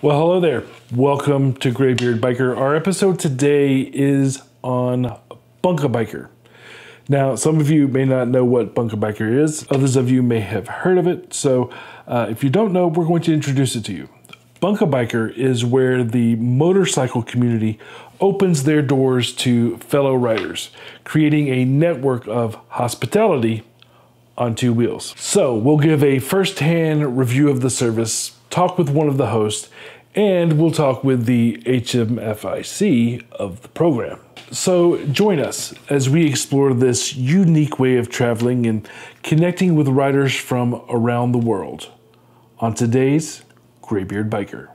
Well, hello there. Welcome to Graybeard Biker. Our episode today is on Bunk-A-Biker. Now, some of you may not know what Bunk-A-Biker is. Others of you may have heard of it. So if you don't know, we're going to introduce it to you. Bunk-A-Biker is where the motorcycle community opens their doors to fellow riders, creating a network of hospitality on two wheels. So we'll give a first-hand review of the service, talk with one of the hosts, and we'll talk with the HMFIC of the program. So join us as we explore this unique way of traveling and connecting with riders from around the world on today's Graybeard Biker.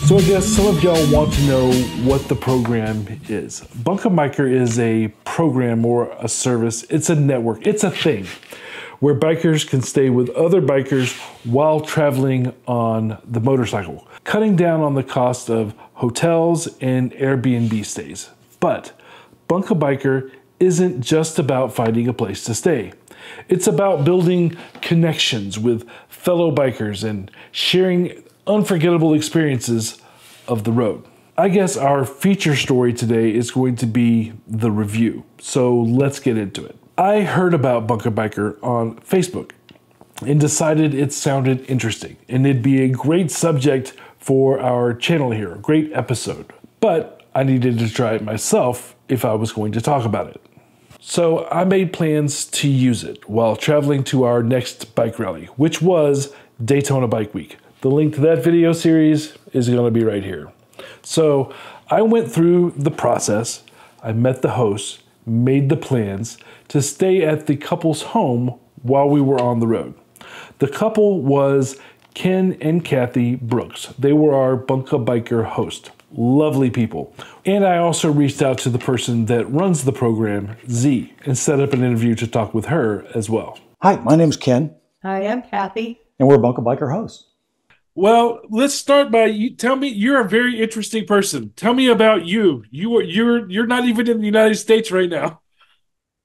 So I guess some of y'all want to know what the program is. Bunk-A-Biker is a program or a service. It's a network. It's a thing where bikers can stay with other bikers while traveling on the motorcycle, cutting down on the cost of hotels and Airbnb stays. But Bunk-A-Biker isn't just about finding a place to stay. It's about building connections with fellow bikers and sharing unforgettable experiences of the road. I guess our feature story today is going to be the review. So let's get into it. I heard about Bunk-A-Biker on Facebook and decided it sounded interesting and it'd be a great subject for our channel here, a great episode. But I needed to try it myself if I was going to talk about it. So I made plans to use it while traveling to our next bike rally, which was Daytona Bike Week. The link to that video series is going to be right here. So I went through the process. I met the hosts, made the plans to stay at the couple's home while we were on the road. The couple was Ken and Kathy Brooks. They were our Bunk-A-Biker host. Lovely people. And I also reached out to the person that runs the program, Zee, and set up an interview to talk with her as well. Hi, my name's Ken. Hi, I'm Kathy. And we're Bunk-A-Biker hosts. Well, let's start by you. Tell me, you're a very interesting person. Tell me about you. You're not even in the United States right now.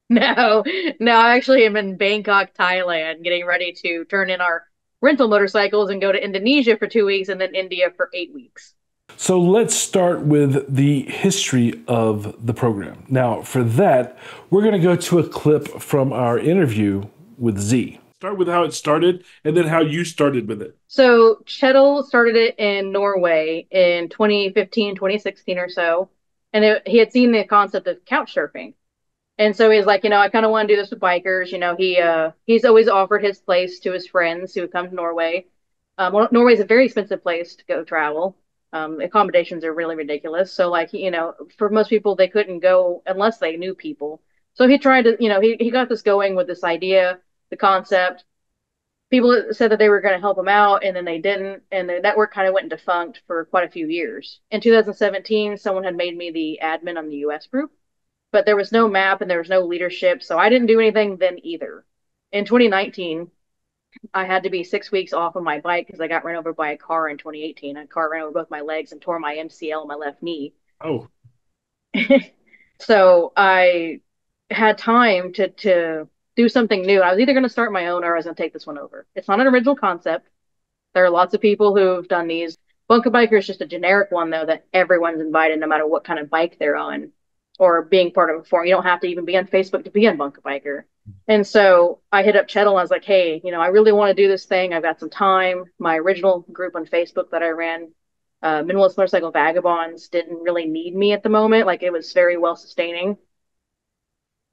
No, I actually am in Bangkok, Thailand, getting ready to turn in our rental motorcycles and go to Indonesia for 2 weeks and then India for 8 weeks. So let's start with the history of the program. Now, for that, we're going to go to a clip from our interview with Zee. Start with how it started and then how you started with it. So Kjetil started it in Norway in 2015, 2016 or so. And he had seen the concept of couch surfing. And so he's like, I kind of want to do this with bikers. He's always offered his place to his friends who come to Norway. Norway is a very expensive place to go travel. Accommodations are really ridiculous. So for most people, they couldn't go unless they knew people. So he tried to, he got this going with this idea, the concept. People said that they were going to help him out, and then they didn't. And the network kind of went defunct for quite a few years. In 2017, someone had made me the admin on the US group, but there was no map and there was no leadership. So I didn't do anything then either. In 2019, I had to be 6 weeks off of my bike because I got run over by a car in 2018. A car ran over both my legs and tore my MCL in my left knee. Oh. So I had time to do something new. I was either going to start my own or I was going to take this one over. It's not an original concept. There are lots of people who've done these. Bunk-A-Biker is just a generic one, though, that everyone's invited no matter what kind of bike they're on or being part of a forum. You don't have to even be on Facebook to be on Bunk-A-Biker. And so I hit up Kjetil and I was like, hey, I really want to do this thing. I've got some time. My original group on Facebook that I ran, Minimalist Motorcycle Vagabonds, didn't really need me at the moment. Like, it was very well sustaining.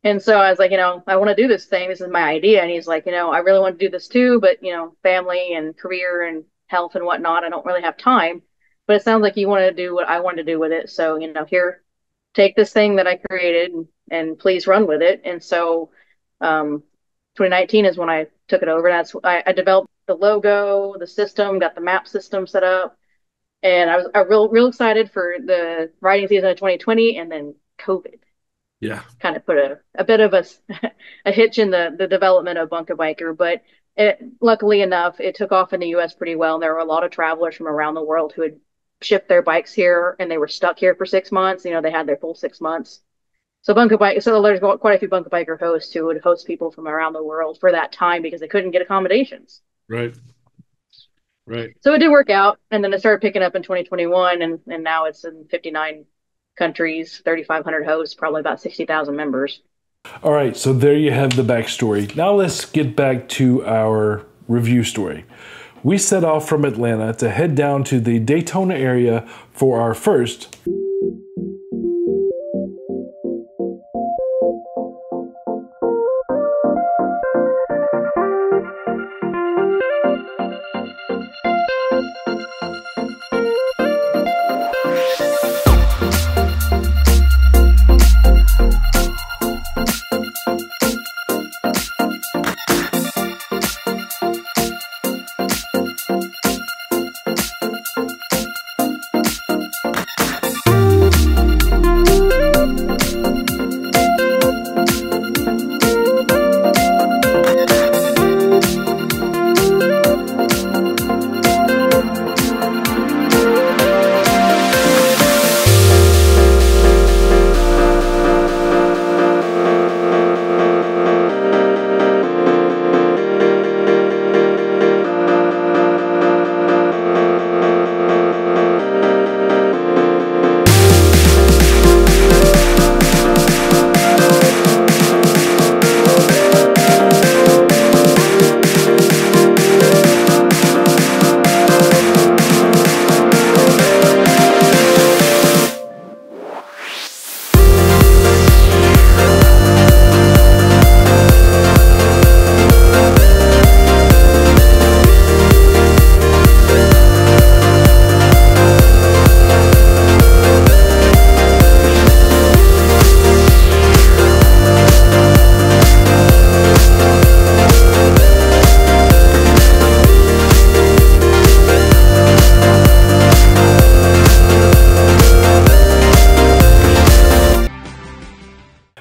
And so I was like, I want to do this thing. This is my idea. And he's like, I really want to do this too, but, family and career and health and whatnot, I don't really have time. But it sounds like you want to do what I want to do with it. So, here, take this thing that I created and please run with it. And so 2019 is when I took it over. That's I developed the logo, the system, got the map system set up. And I was real excited for the riding season of 2020 and then COVID. Yeah. Kind of put a bit of a hitch in the development of Bunk-A-Biker, but luckily enough, it took off in the U.S. pretty well. And there were a lot of travelers from around the world who had shipped their bikes here and they were stuck here for 6 months. You know, they had their full 6 months. So BunkABiker, so there's quite a few BunkABiker hosts who would host people from around the world for that time because they couldn't get accommodations. Right. Right. So it did work out, and then it started picking up in 2021, and now it's in 59 countries, 3,500 hosts, probably about 60,000 members. All right, so there you have the backstory. Now let's get back to our review story. We set off from Atlanta to head down to the Daytona area for our first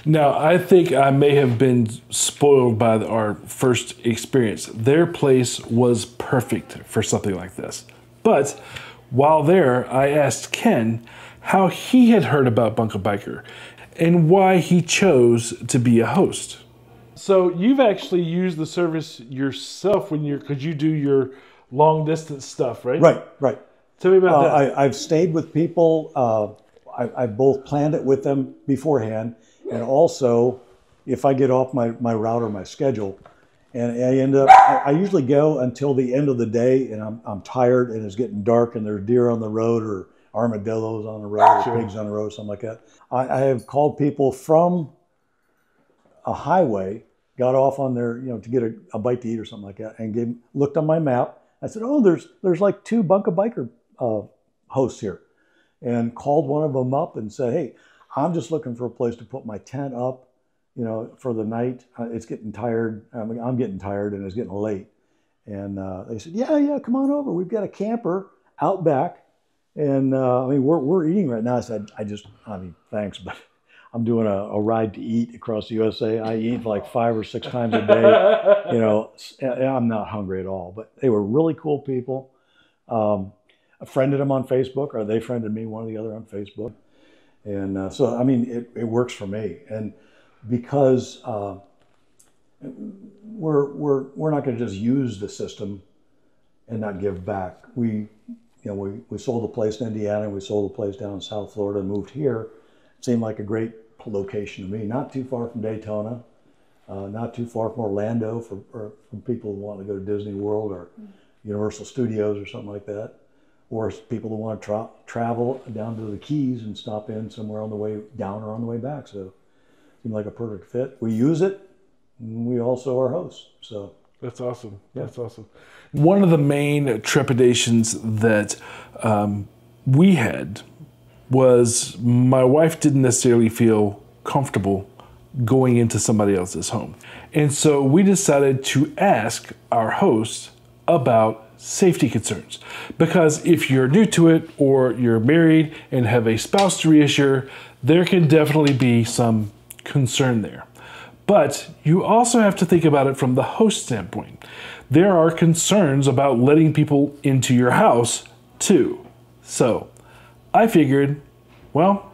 Now, I think I may have been spoiled by our first experience. Their place was perfect for something like this. But while there, I asked Ken how he had heard about BunkABiker and why he chose to be a host. So you've actually used the service yourself because you do your long distance stuff, right? Right. Tell me about that. I've stayed with people. I've both planned it with them beforehand, and also if I get off my route or my schedule, and I end up, I usually go until the end of the day, and I'm tired and it's getting dark and there's deer on the road or armadillos on the road or pigs on the road, something like that. I have called people from a highway, got off on their, to get a bite to eat or something like that, and looked on my map. I said, oh, there's like 2 BunkABiker hosts here, and called one of them up and said, hey, I'm just looking for a place to put my tent up, for the night. It's getting tired. I'm getting tired and it's getting late. And they said, yeah, come on over. We've got a camper out back. And we're eating right now. I said, thanks, but I'm doing a ride to eat across the USA. I eat like 5 or 6 times a day. I'm not hungry at all, but they were really cool people. I friended them on Facebook, or they friended me, one or the other, on Facebook. And it works for me. And because we're not going to just use the system and not give back. We sold a place in Indiana, we sold a place down in South Florida, and moved here. It seemed like a great location to me. Not too far from Daytona, not too far from Orlando for people who want to go to Disney World or Universal Studios or something like that. Or people who want to travel down to the Keys and stop in somewhere on the way down or on the way back. So it seemed like a perfect fit. We use it, and we also are hosts. So that's awesome. Yeah. That's awesome. One of the main trepidations that we had was my wife didn't necessarily feel comfortable going into somebody else's home. And so we decided to ask our host about safety concerns, because if you're new to it or you're married and have a spouse to reassure, there can definitely be some concern there. But you also have to think about it from the host standpoint. There are concerns about letting people into your house too. So I figured, well,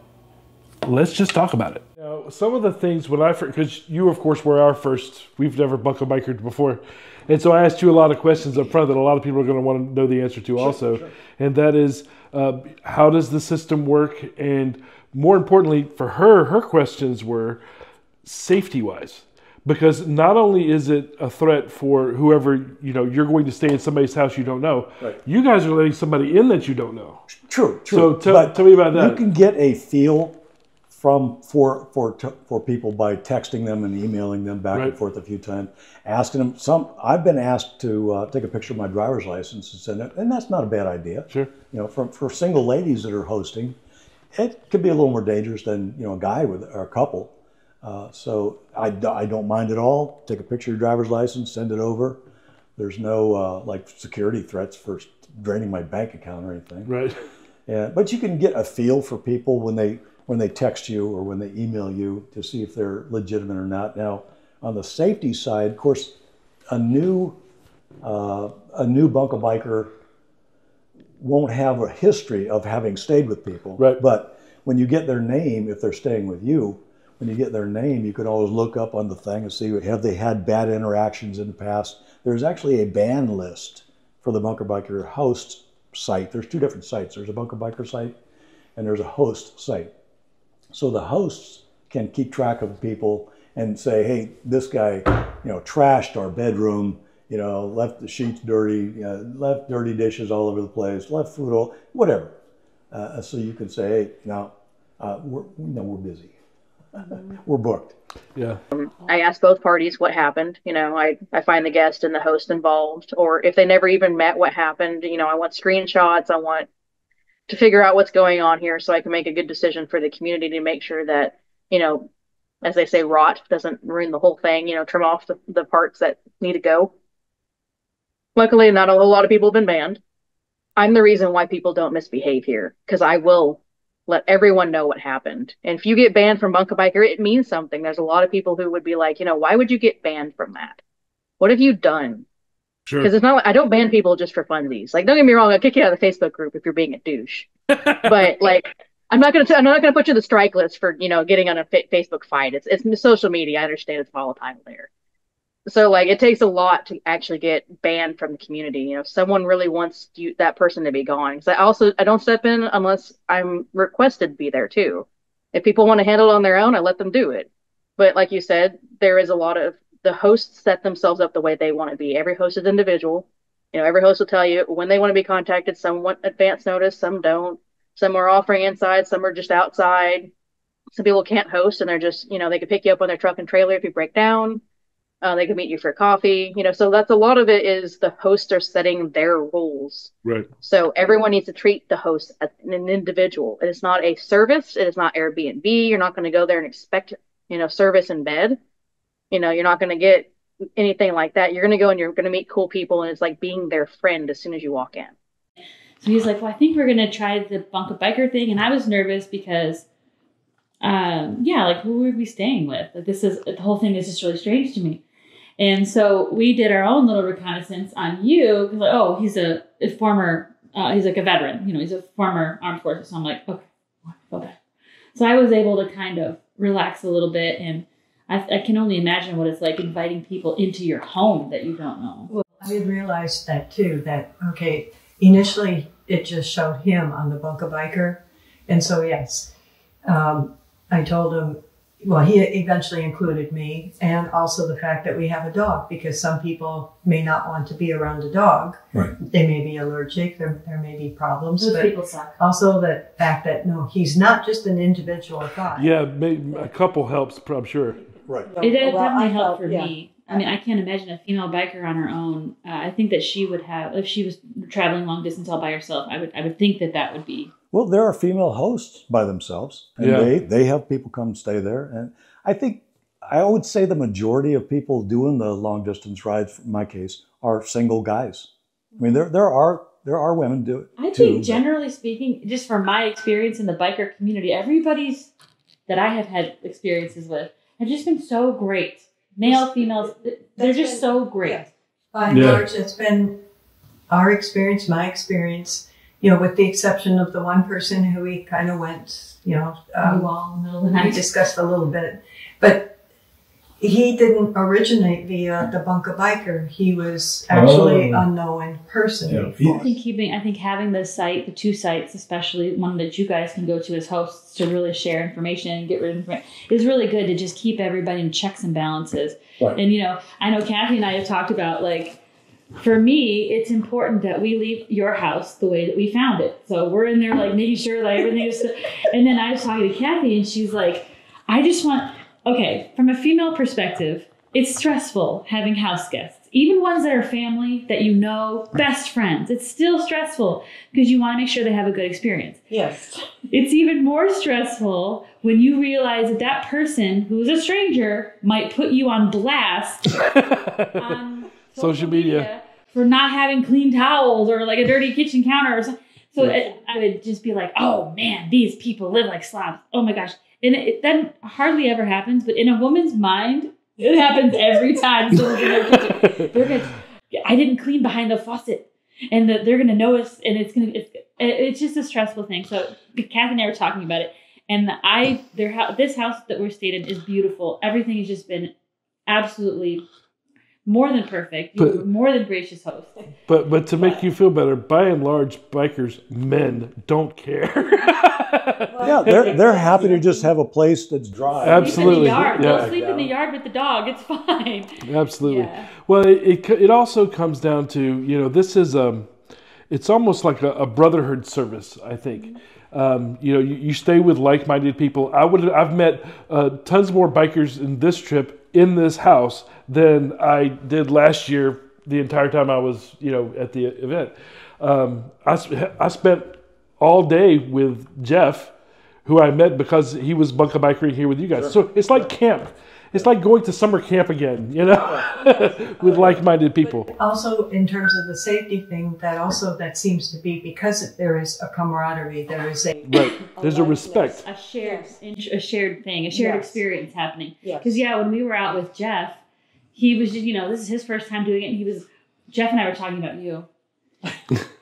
let's just talk about it. Now, some of the things because you, of course, were our first, we've never BunkABikered before. And so I asked you a lot of questions up front that a lot of people are going to want to know the answer to also. Sure. And that is, how does the system work? And more importantly, for her questions were safety-wise. Because not only is it a threat for whoever, you're going to stay in somebody's house you don't know, right. You guys are letting somebody in that you don't know. True. So tell me about that. You can get a feel for people by texting them and emailing them back and forth a few times, asking them. I've been asked to take a picture of my driver's license and send it, and that's not a bad idea. Sure. For single ladies that are hosting, it could be a little more dangerous than a guy or a couple. So I don't mind at all. Take a picture of your driver's license, send it over. There's no like security threats for draining my bank account or anything. Right. Yeah, but you can get a feel for people when they text you or when they email you to see if they're legitimate or not. Now, on the safety side, of course, a new BunkABiker won't have a history of having stayed with people. Right. But when you get their name, if they're staying with you, when you get their name, you can always look up on the thing and see, have they had bad interactions in the past? There's actually a ban list for the BunkABiker host site. There's two different sites. There's a BunkABiker site and there's a host site. So the hosts can keep track of people and say, hey, this guy, trashed our bedroom, left the sheets dirty, left dirty dishes all over the place, left food, whatever. So you can say, hey, now we're busy. We're booked. Yeah. I ask both parties what happened. I find the guest and the host involved, or if they never even met, what happened. I want screenshots. I want to figure out what's going on here so I can make a good decision for the community to make sure that, as they say, rot doesn't ruin the whole thing, trim off the parts that need to go. Luckily, not a whole lot of people have been banned. I'm the reason why people don't misbehave here, because I will let everyone know what happened. And if you get banned from BunkABiker, it means something. There's a lot of people who would be like, why would you get banned from that? What have you done? Sure. Because it's not like I don't ban people just for funsies. Like, don't get me wrong, I'll kick you out of the Facebook group if you're being a douche. But like, I'm not gonna put you in the strike list for getting on a Facebook fight. It's social media. I understand it's volatile there. So like, it takes a lot to actually get banned from the community. If someone really wants that person to be gone. Because I don't step in unless I'm requested to be there too. If people want to handle it on their own, I let them do it. But like you said, there is a lot of the hosts set themselves up the way they want to be. Every host is individual. Every host will tell you when they want to be contacted. Some want advance notice, some don't. Some are offering inside, some are just outside. Some people can't host and they're just, they can pick you up on their truck and trailer if you break down. They can meet you for coffee, so that's a lot of it is the hosts are setting their rules. Right. So everyone needs to treat the host as an individual. It is not a service. It is not Airbnb. You're not going to go there and expect, service in bed. You're not going to get anything like that. You're going to go and you're going to meet cool people. And it's like being their friend as soon as you walk in. So he's like, well, I think we're going to try the BunkABiker thing. And I was nervous because, who were we staying with? Like, the whole thing is just really strange to me. And so we did our own little reconnaissance on you. Like, he's a former, he's like a veteran, he's a former armed forces. So I'm like, okay. So I was able to kind of relax a little bit. And I can only imagine what it's like inviting people into your home that you don't know. Well, I realized that too, initially it just showed him on the BunkABiker. And so, yes, I told him, well, he eventually included me, and also the fact that we have a dog, because some people may not want to be around a dog. Right. They may be allergic. There may be problems. Those but people suck. Also the fact that, no, he's not just an individual guy. Yeah, maybe a couple helps, I'm sure. Right. It definitely helped for me. I mean, I can't imagine a female biker on her own. I think that she would have, if she was traveling long distance all by herself, I would think that would be. Well, there are female hosts by themselves, and they have people come stay there. And I would say the majority of people doing the long distance rides, in my case, are single guys. I mean, there are women do it. I think generally speaking, just from my experience in the biker community, everybody's that I have had experiences with have just been so great. Male, females, they're just so great. By and large, it's been our experience, my experience. you know, with the exception of the one person who we kind of went, you know, wall in the middle of the we night. discussed a little bit, but he didn't originate via the BunkABiker. He was actually unknown person. Yeah. I think having the site, the two sites, especially one that you guys can go to as hosts to really share information and get rid of information, is really good to just keep everybody in checks and balances. Right. And, you know, I know Kathy and I have talked about, like, for me, it's important that we leave your house the way that we found it. So we're in there, like, making sure that everything is... And then I was talking to Kathy, and she's like, I just want... Okay, from a female perspective, it's stressful having house guests. Even ones that are family, that you know, best friends. It's still stressful because you want to make sure they have a good experience. Yes. It's even more stressful when you realize that that person, who is a stranger, might put you on blast on social media for not having clean towels or like a dirty kitchen counter or something. So I would just be like, oh man, these people live like slobs. Oh my gosh. And that hardly ever happens, but in a woman's mind, it happens every time someone's in their kitchen. They're gonna, I didn't clean behind the faucet, and they're going to notice, and it's just a stressful thing. So Kathy and I were talking about it, and this house that we're stayed in is beautiful. Everything has just been absolutely more than perfect. You were more than gracious host. But to make you feel better, by and large, bikers, men, don't care. Yeah, they're happy to just have a place that's dry. Absolutely. Sleep in the yard. Yeah. Go sleep in the yard with the dog. It's fine. Absolutely. Yeah. Well, it also comes down to, you know, this is it's almost like a brotherhood service, I think. You know, you stay with like-minded people. I've met tons more bikers in this trip in this house than I did last year. The entire time I was, you know, at the event, I spent all day with Jeff, who I met because he was BunkABiker here with you guys. Sure. So it's like camp. It's like going to summer camp again, you know, with like-minded people. But also, in terms of the safety thing, that seems to be because there is a camaraderie. There is there's a respect, a shared thing, a shared experience happening. Because when we were out with Jeff, he was just, you know, this is his first time doing it, and Jeff and I were talking about you.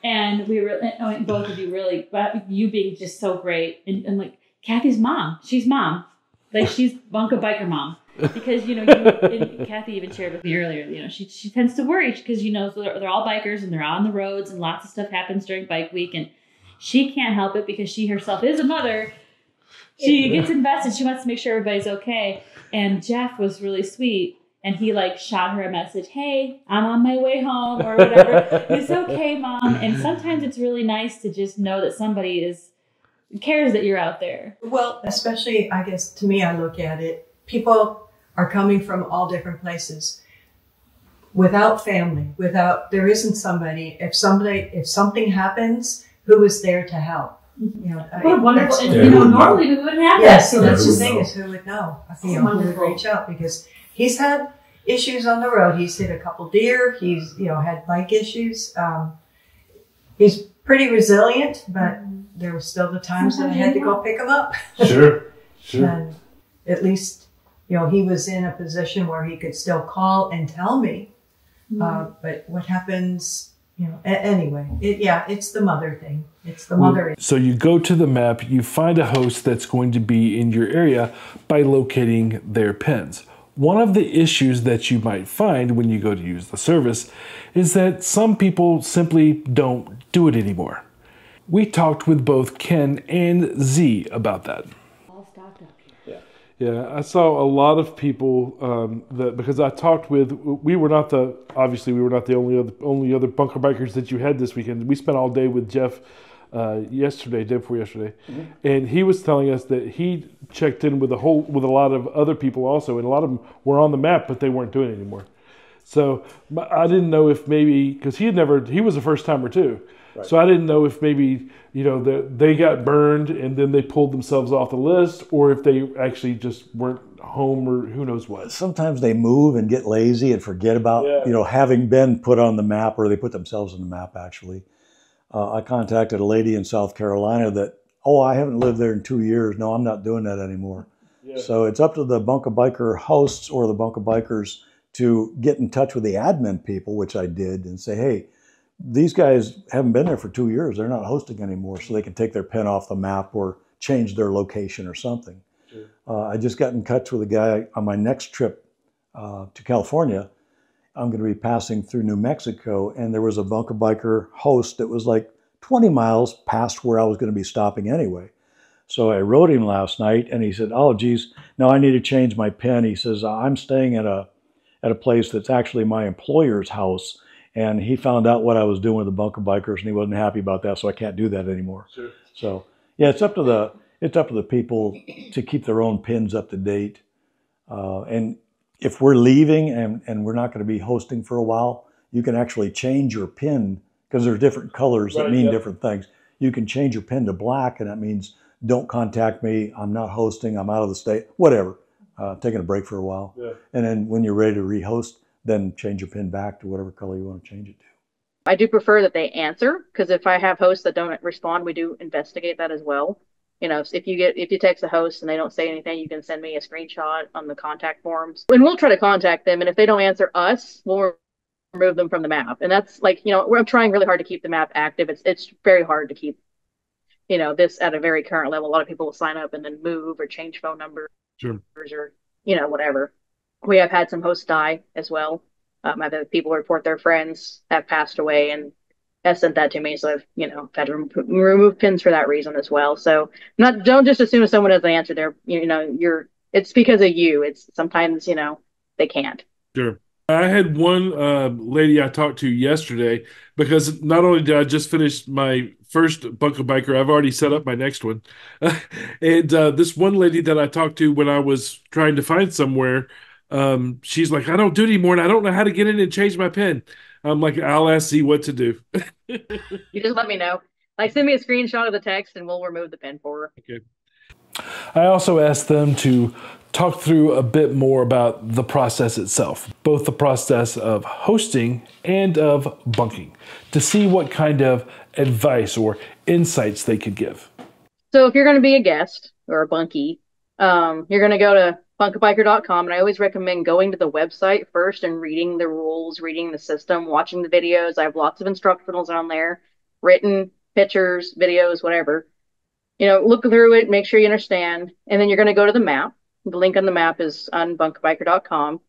And we were, both of you really, but you being just so great. And like Kathy's mom, she's mom. Like she's BunkABiker mom. Because, you know, and Kathy even shared with me earlier, you know, she tends to worry because, you know, they're all bikers and they're on the roads and lots of stuff happens during bike week. And she can't help it because she herself is a mother. She gets invested. She wants to make sure everybody's okay. And Jeff was really sweet. And he like shot her a message, hey, I'm on my way home or whatever. It's okay, Mom. And sometimes it's really nice to just know that somebody cares that you're out there. Well, especially, I guess, to me, I look at it, people are coming from all different places. Without family, there isn't somebody, if something happens, who is there to help? You know, what a wonderful, you know, normally we wouldn't have that. Yes, so that's the thing is who would know? Who would reach out because he's had issues on the road. He's hit a couple deer. He's, you know, had bike issues. He's pretty resilient, but there were still the times that I had to go pick him up. Sure. And at least, you know, he was in a position where he could still call and tell me. But what happens, you know, anyway, it's the mother thing. It's the mother. So you go to the map, you find a host that's going to be in your area by locating their pens. One of the issues that you might find when you go to use the service is that some people simply don't do it anymore. We talked with both Ken and Zee about that. All stocked up here. Yeah, I saw a lot of people because I talked with. We were not the only other BunkABikers that you had this weekend. We spent all day with Jeff day before yesterday, and he was telling us that he checked in with a lot of other people also, and a lot of them were on the map, but they weren't doing it anymore. So I didn't know if maybe because he was a first timer too. Right. So I didn't know if maybe, you know, they got burned and then they pulled themselves off the list, or if they actually just weren't home or who knows what. Sometimes they move and get lazy and forget about, you know, having been put on the map, or they put themselves on the map actually. I contacted a lady in South Carolina that, I haven't lived there in 2 years. No, I'm not doing that anymore. Yeah. So it's up to the BunkABiker hosts or the BunkABikers to get in touch with the admin people, which I did, and say, hey, these guys haven't been there for 2 years. They're not hosting anymore, so they can take their pen off the map or change their location or something. Sure. I just got in touch with a guy on my next trip to California. I'm going to be passing through New Mexico, and there was a BunkABiker host that was like 20 miles past where I was going to be stopping anyway. So I wrote him last night, and he said, "Oh, geez, now I need to change my pen." He says, "I'm staying at a place that's actually my employer's house, and he found out what I was doing with the BunkABikers, and he wasn't happy about that, so I can't do that anymore." Sure. So yeah, it's up to the people to keep their own pins up to date, and if we're leaving and we're not going to be hosting for a while, you can actually change your pin because there's different colors that mean different things. You can change your pin to black, and that means don't contact me. I'm not hosting. I'm out of the state. Whatever. Taking a break for a while. Yeah. And then when you're ready to rehost, then change your pin back to whatever color you want to change it to. I do prefer that they answer, because if I have hosts that don't respond, we do investigate that as well. You know, if you text a host and they don't say anything, you can send me a screenshot on the contact forms, and we'll try to contact them. And if they don't answer us, we'll remove them from the map. And that's like, you know, I'm trying really hard to keep the map active. It's very hard to keep, you know, this at a very current level. A lot of people will sign up and then move or change phone numbers. Sure. Or, you know, whatever. We have had some hosts die as well. I've had people report their friends have passed away and have sent that to me. So I've, you know, had to remove pins for that reason as well. So don't just assume if someone doesn't answer their, you know, it's because of you. It's sometimes, you know, they can't. Sure. I had one lady I talked to yesterday, because not only did I just finish my first BunkABiker, I've already set up my next one. And this one lady that I talked to when I was trying to find somewhere, she's like, "I don't do it anymore, and I don't know how to get in and change my pin." I'm like, "I'll ask Zee what to do." You just let me know. Like, send me a screenshot of the text and we'll remove the pin for her. Okay. I also asked them to talk through a bit more about the process itself, both the process of hosting and of bunking, to see what kind of advice or insights they could give. So if you're going to be a guest or a bunkie, you're going to go to BunkABiker.com, and I always recommend going to the website first and reading the rules, reading the system, watching the videos. I have lots of instructionals on there, written, pictures, videos, whatever. You know, look through it, make sure you understand, and then you're going to go to the map. The link on the map is on BunkABiker.com.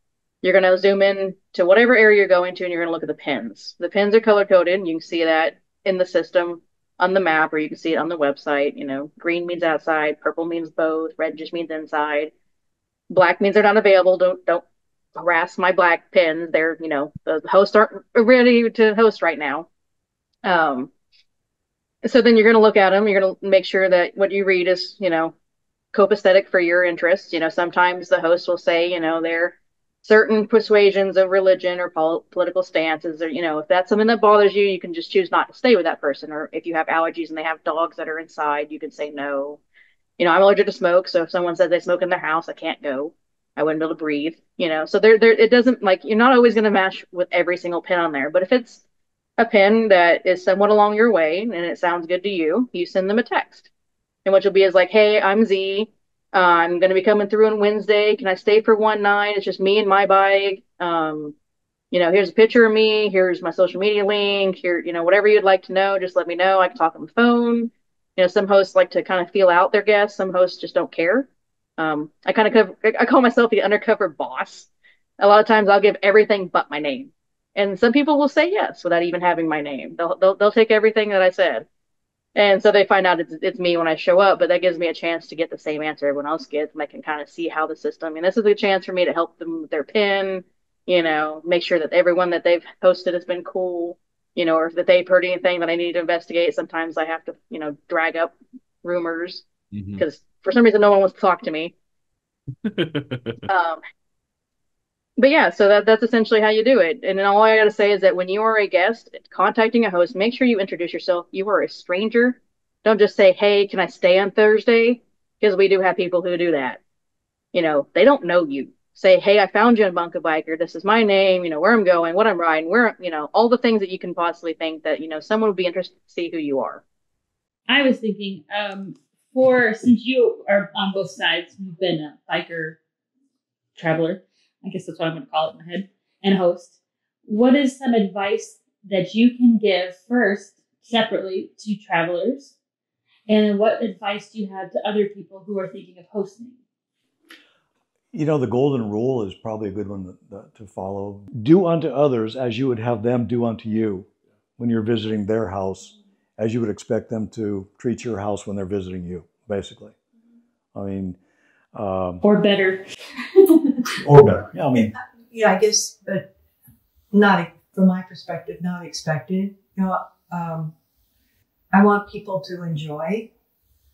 You're going to zoom in to whatever area you're going to, and you're going to look at the pins. The pins are color-coded, and you can see that in the system on the map, or you can see it on the website. You know, green means outside, purple means both, red just means inside. Black means they're not available. Don't harass my black pins. They're, you know, the hosts aren't ready to host right now. So then you're going to look at them. You're going to make sure that what you read is, you know, copacetic for your interests. You know, sometimes the host will say, you know, there are certain persuasions of religion or political stances, or, you know, if that's something that bothers you, you can just choose not to stay with that person. Or if you have allergies and they have dogs that are inside, you can say no. You know, I'm allergic to smoke, so if someone says they smoke in their house, I can't go. I wouldn't be able to breathe. You know, so there, it doesn't, like, you're not always going to match with every single pin on there. But if it's a pin that is somewhat along your way and it sounds good to you, you send them a text. And what you'll be is like, "Hey, I'm Zee. I'm going to be coming through on Wednesday. Can I stay for one night? It's just me and my bike. You know, here's a picture of me. Here's my social media link. Here, you know, whatever you'd like to know, just let me know. I can talk on the phone." You know, some hosts like to kind of feel out their guests. Some hosts just don't care. I call myself the undercover boss. A lot of times I'll give everything but my name. And some people will say yes without even having my name. They'll take everything that I said. And so they find out it's me when I show up, but that gives me a chance to get the same answer everyone else gets, and I can kind of see how the system, and this is a chance for me to help them with their pin, you know, make sure that everyone that they've hosted has been cool, you know, or if that they've heard anything that I need to investigate. Sometimes I have to, you know, drag up rumors because for some reason no one wants to talk to me. But yeah, so that's essentially how you do it. And then all I got to say is that when you are a guest contacting a host, make sure you introduce yourself. You are a stranger. Don't just say, "Hey, can I stay on Thursday?" Because we do have people who do that. You know, they don't know you. Say, "Hey, I found you on BunkABiker. This is my name, you know, where I'm going, what I'm riding, where, you know, all the things that you can possibly think that, you know, someone would be interested to see who you are." I was thinking, since you are on both sides, you've been a biker traveler, I guess that's what I'm going to call it in my head, and host. What is some advice that you can give first separately to travelers? And what advice do you have to other people who are thinking of hosting? You know, the golden rule is probably a good one to follow. Do unto others as you would have them do unto you when you're visiting their house, as you would expect them to treat your house when they're visiting you, basically. I mean... or better. Or better. Yeah, I mean... Yeah, I guess, but not, from my perspective, not expected. You know, I want people to enjoy.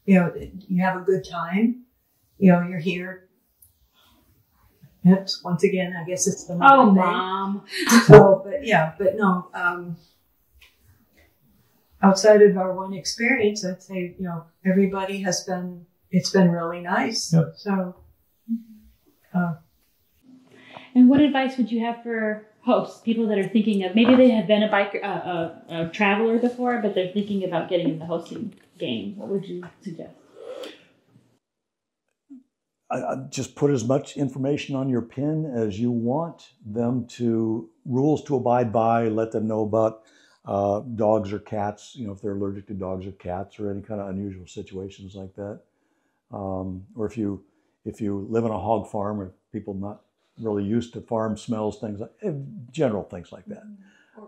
You know, you have a good time. You know, you're here. It's, once again, I guess it's the mother thing. Mom. So, but no. Outside of our one experience, I'd say, you know, everybody it's been really nice. Yep. So. And what advice would you have for hosts, people that are thinking of, maybe they have been a biker, a traveler before, but they're thinking about getting in the hosting game? What would you suggest? Just put as much information on your pin as you want them to, rules to abide by, let them know about dogs or cats, you know, if they're allergic to dogs or cats or any kind of unusual situations like that. Or if you live on a hog farm or people not really used to farm smells, things like, general things like that.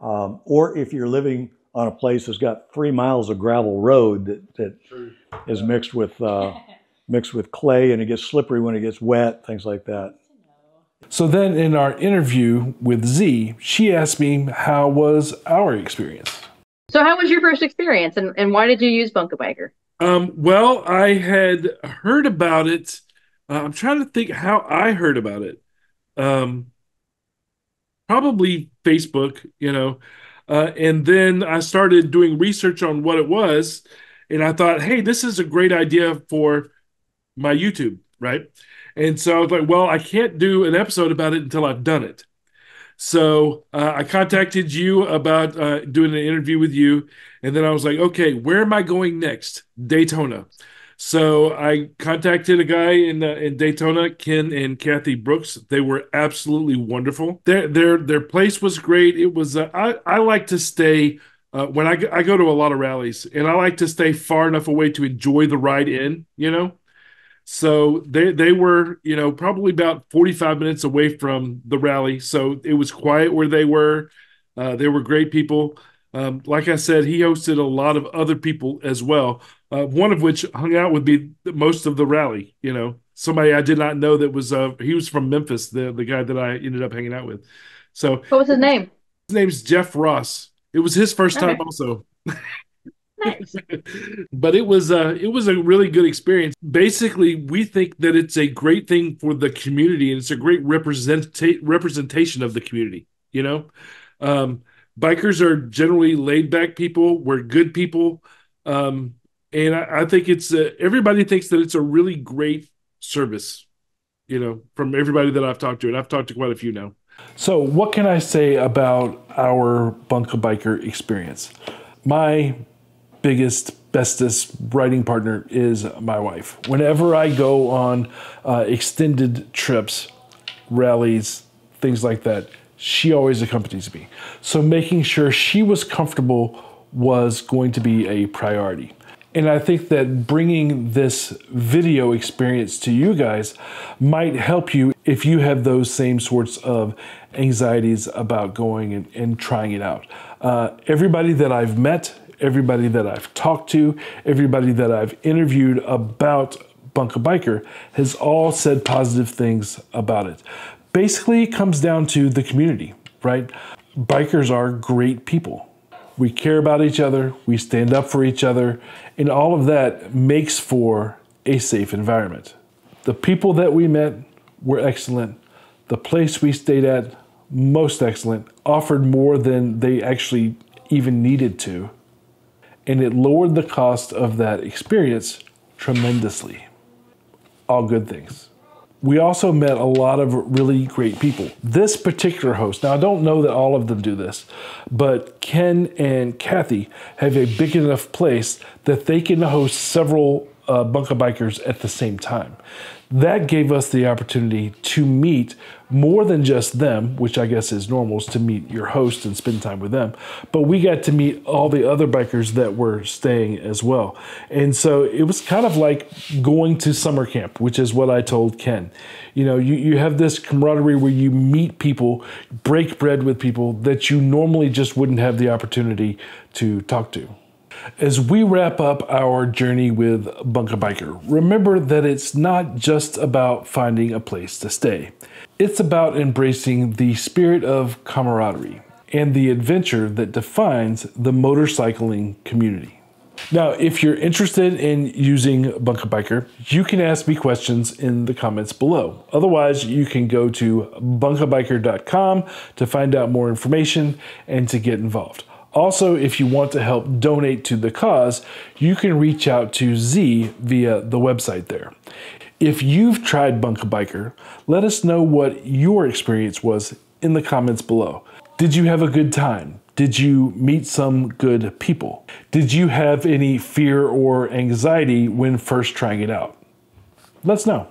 Or if you're living on a place that's got 3 miles of gravel road that is mixed with clay and it gets slippery when it gets wet, things like that. So then in our interview with Zee, she asked me how was our experience. So how was your first experience and why did you use BunkABiker? Well, I had heard about it. I'm trying to think how I heard about it. Probably Facebook, you know. And then I started doing research on what it was. And I thought, hey, this is a great idea for my YouTube, right? And so I was like, well, I can't do an episode about it until I've done it. So I contacted you about doing an interview with you. And then I was like, okay, where am I going next? Daytona. So I contacted a guy in Daytona, Ken and Kathy Brooks. They were absolutely wonderful. Their place was great. It was, I like to stay, when I go to a lot of rallies, and I like to stay far enough away to enjoy the ride in, you know? So they were, you know, probably about 45 minutes away from the rally. So it was quiet where they were. They were great people. Like I said, he hosted a lot of other people as well. One of which hung out with me most of the rally, you know, somebody I did not know that was, he was from Memphis, the guy that I ended up hanging out with. So What was his name? his name's Jeff Ross. It was his first time also. Nice. But it was a really good experience. Basically, we think that it's a great thing for the community, and it's a great representation of the community. You know, bikers are generally laid back people. We're good people, and I think it's everybody thinks that it's a really great service. You know, from everybody that I've talked to, and I've talked to quite a few now. So, what can I say about our BunkABiker experience? My biggest, bestest riding partner is my wife. Whenever I go on extended trips, rallies, things like that, she always accompanies me. So making sure she was comfortable was going to be a priority. And I think that bringing this video experience to you guys might help you if you have those same sorts of anxieties about going and trying it out. Everybody that I've met, everybody that I've talked to, everybody that I've interviewed about BunkABiker has all said positive things about it. Basically, it comes down to the community, right? Bikers are great people. We care about each other, we stand up for each other, and all of that makes for a safe environment. The people that we met were excellent. The place we stayed at, most excellent, offered more than they actually even needed to. And it lowered the cost of that experience tremendously. All good things. We also met a lot of really great people. This particular host, now I don't know that all of them do this, but Ken and Kathy have a big enough place that they can host several Bunk-A-Bikers at the same time. That gave us the opportunity to meet more than just them, which I guess is normal, is to meet your host and spend time with them. But we got to meet all the other bikers that were staying as well. And so it was kind of like going to summer camp, which is what I told Ken. You know, you have this camaraderie where you meet people, break bread with people that you normally just wouldn't have the opportunity to talk to. As we wrap up our journey with Bunk-A-Biker, remember that it's not just about finding a place to stay. It's about embracing the spirit of camaraderie and the adventure that defines the motorcycling community. Now, if you're interested in using Bunk-A-Biker, you can ask me questions in the comments below. Otherwise, you can go to bunkabiker.com to find out more information and to get involved. Also, if you want to help donate to the cause, you can reach out to Zee via the website there. If you've tried Bunk-A-Biker, let us know what your experience was in the comments below. Did you have a good time? Did you meet some good people? Did you have any fear or anxiety when first trying it out? Let us know.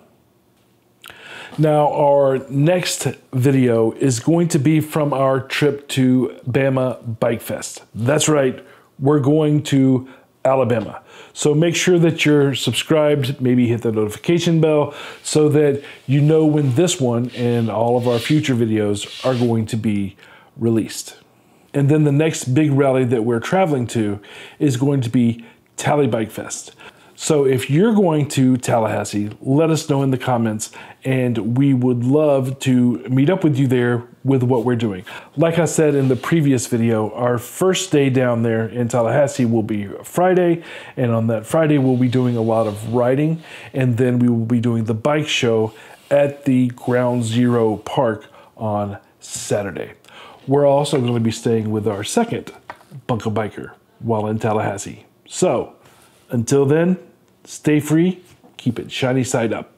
Now, our next video is going to be from our trip to Bama Bike Fest. That's right, we're going to Alabama. So make sure that you're subscribed, maybe hit the notification bell so that you know when this one and all of our future videos are going to be released. And then the next big rally that we're traveling to is going to be Tally Bike Fest. So if you're going to Tallahassee, let us know in the comments, and we would love to meet up with you there with what we're doing. Like I said in the previous video, our first day down there in Tallahassee will be Friday, and on that Friday we'll be doing a lot of riding, and then we will be doing the bike show at the Ground Zero Park on Saturday. We're also going to be staying with our second Bunk-A-Biker while in Tallahassee. So, until then, stay free, keep it shiny side up.